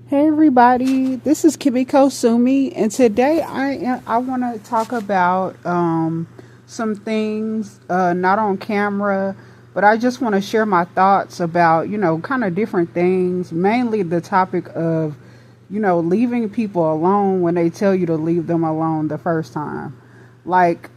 Hey everybody, this is Kimiko Sumi, and today I want to talk about some things not on camera, but I just want to share my thoughts about kind of different things. Mainly the topic of leaving people alone when they tell you to leave them alone the first time, like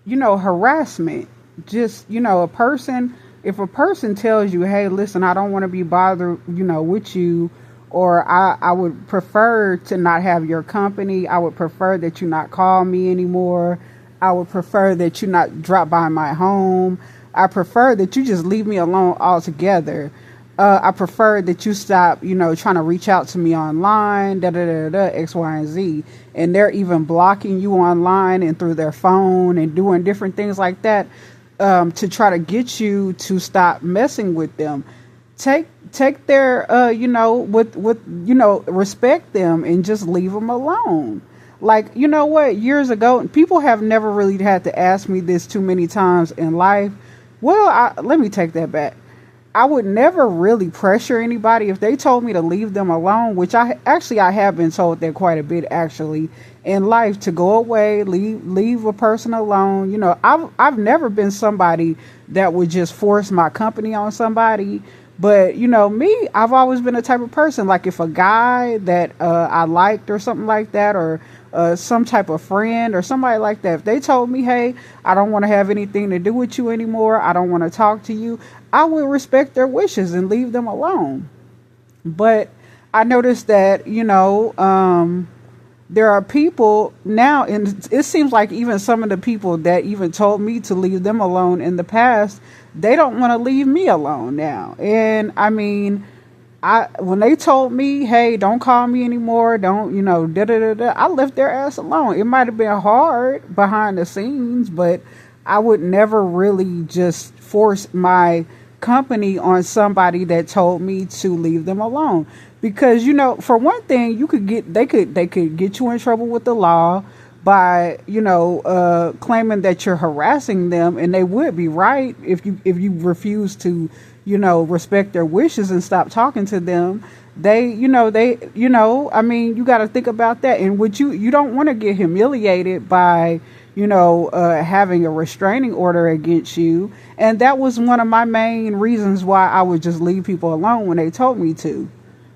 harassment. Just a person, if a person tells you, hey, listen, I don't want to be bothered, with you, or I would prefer to not have your company. I would prefer that you not call me anymore. I would prefer that you not drop by my home. I prefer that you just leave me alone altogether. I prefer that you stop, trying to reach out to me online, X, Y, and Z. And they're even blocking you online and through their phone and doing different things like that, to try to get you to stop messing with them. Take their respect them and just leave them alone. Like, what, years ago, people have never really had to ask me this too many times in life. Well, let me take that back. I would never really pressure anybody if they told me to leave them alone, which I have been told that quite a bit actually in life, to go away, leave a person alone. I've never been somebody that would just force my company on somebody. But me, I've always been the type of person, like if a guy that I liked or something like that, or some type of friend or somebody like that, if they told me, hey, I don't want to have anything to do with you anymore, I don't want to talk to you, I would respect their wishes and leave them alone. But I noticed that, there are people now, and it seems like even some of the people that even told me to leave them alone in the past, they don't want to leave me alone now. And I mean, when they told me, hey, don't call me anymore, don't, I left their ass alone. It might have been hard behind the scenes, but I would never really just force my company on somebody that told me to leave them alone. Because, for one thing, they could get you in trouble with the law by, claiming that you're harassing them, and they would be right if you refuse to, respect their wishes and stop talking to them. I mean, you got to think about that. And you don't want to get humiliated by, having a restraining order against you. And that was one of my main reasons why I would just leave people alone when they told me to.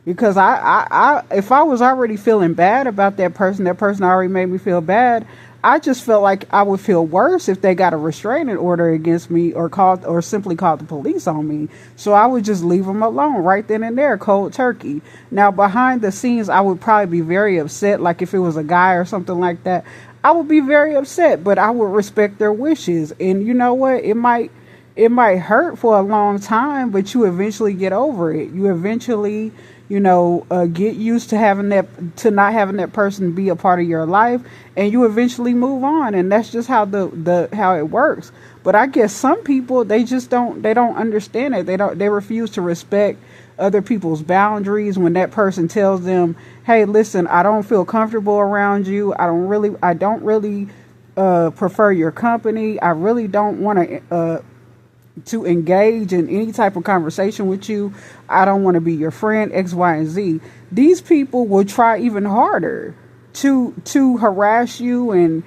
Because if I was already feeling bad about that person already made me feel bad. I just felt like I would feel worse if they got a restraining order against me or simply called the police on me. So I would just leave them alone right then and there, cold turkey. Now, behind the scenes, I would probably be very upset. Like if it was a guy or something like that, I would be very upset, but I would respect their wishes. And you know what? It might hurt for a long time, but you eventually get over it. You eventually, get used to not having that person be a part of your life, and you eventually move on. And that's just how how it works. But I guess some people, they don't understand it. They refuse to respect other people's boundaries when that person tells them, hey, listen, I don't feel comfortable around you. I don't really prefer your company. I really don't want to engage in any type of conversation with you. I don't want to be your friend, X, Y, and Z. These people will try even harder to harass you and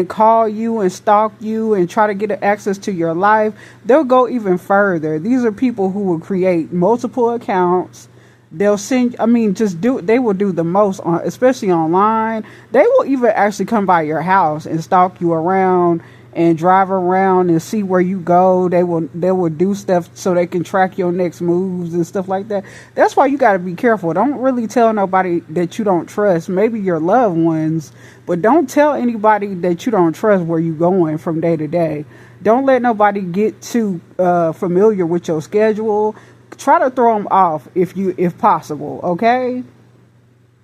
call you and stalk you and try to get access to your life. They'll go even further. These are people who will create multiple accounts. They'll they will do the most especially online. They will even actually come by your house and stalk you around and drive around and see where you go. They will do stuff so they can track your next moves and stuff like that. That's why you got to be careful. Don't really tell nobody that you don't trust. Maybe your loved ones, but don't tell anybody that you don't trust where you going from day to day. Don't let nobody get too familiar with your schedule. Try to throw them off if possible. Okay.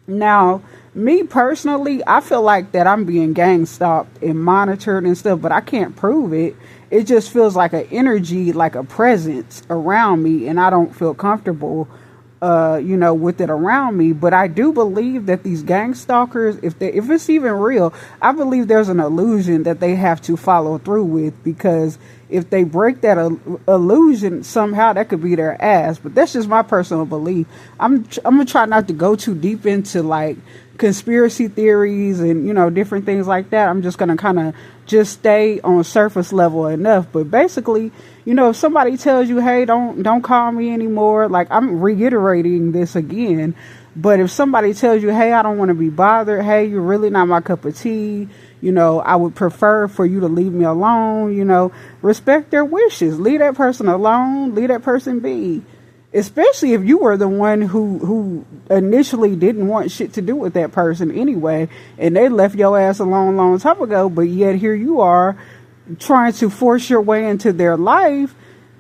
Now, me personally, I feel like that I'm being gang stalked and monitored and stuff, but I can't prove it. It just feels like an energy, like a presence around me, and I don't feel comfortable, with it around me. But I do believe that these gang stalkers, if it's even real, I believe there's an illusion that they have to follow through with, because if they break that illusion, somehow that could be their ass. But that's just my personal belief. I'm gonna try not to go too deep into like conspiracy theories and, you know, different things like that. I'm just gonna kind of just stay on surface level enough. But basically, you know, if somebody tells you, hey, don't call me anymore, like, I'm reiterating this again, but if somebody tells you, hey, I don't want to be bothered, hey, you're really not my cup of tea, you know, I would prefer for you to leave me alone, you know, respect their wishes, leave that person alone, leave that person be. Especially if you were the one who initially didn't want shit to do with that person anyway, and they left your ass alone a long time ago, but yet here you are trying to force your way into their life,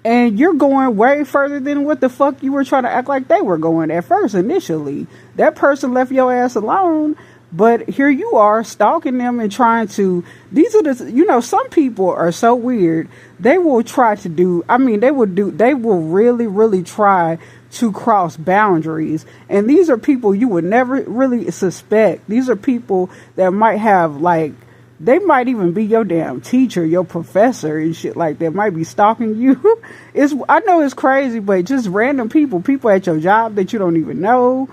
and you're going way further than what the fuck you were trying to act like they were going at first initially. That person left your ass alone, but here you are stalking them and trying to, these are the, you know, some people are so weird. They will try to do, I mean, they will really, really try to cross boundaries. And these are people you would never really suspect. These are people that might have like, they might even be your damn teacher, your professor and shit like that, might be stalking you. I know it's crazy, but just random people at your job that you don't even know.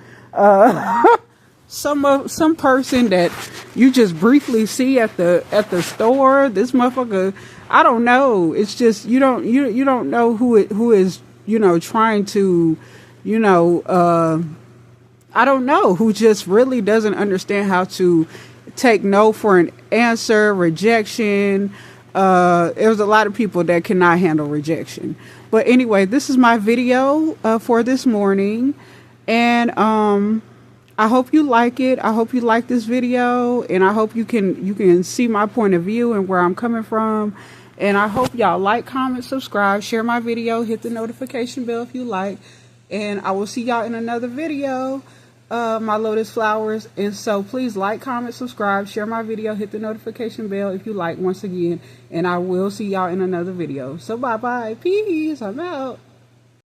Some person that you just briefly see at the store. This motherfucker, I don't know. It's just you don't know who is, you know, trying to, you know, I don't know, who just really doesn't understand how to take no for an answer, rejection. There's a lot of people that cannot handle rejection. But anyway, this is my video for this morning, and I hope you like it. I hope you like this video, and I hope you can see my point of view and where I'm coming from. And I hope y'all like, comment, subscribe, share my video, hit the notification bell if you like. And I will see y'all in another video, my lotus flowers. And so please like, comment, subscribe, share my video, hit the notification bell if you like once again. And I will see y'all in another video. So bye-bye. Peace. I'm out.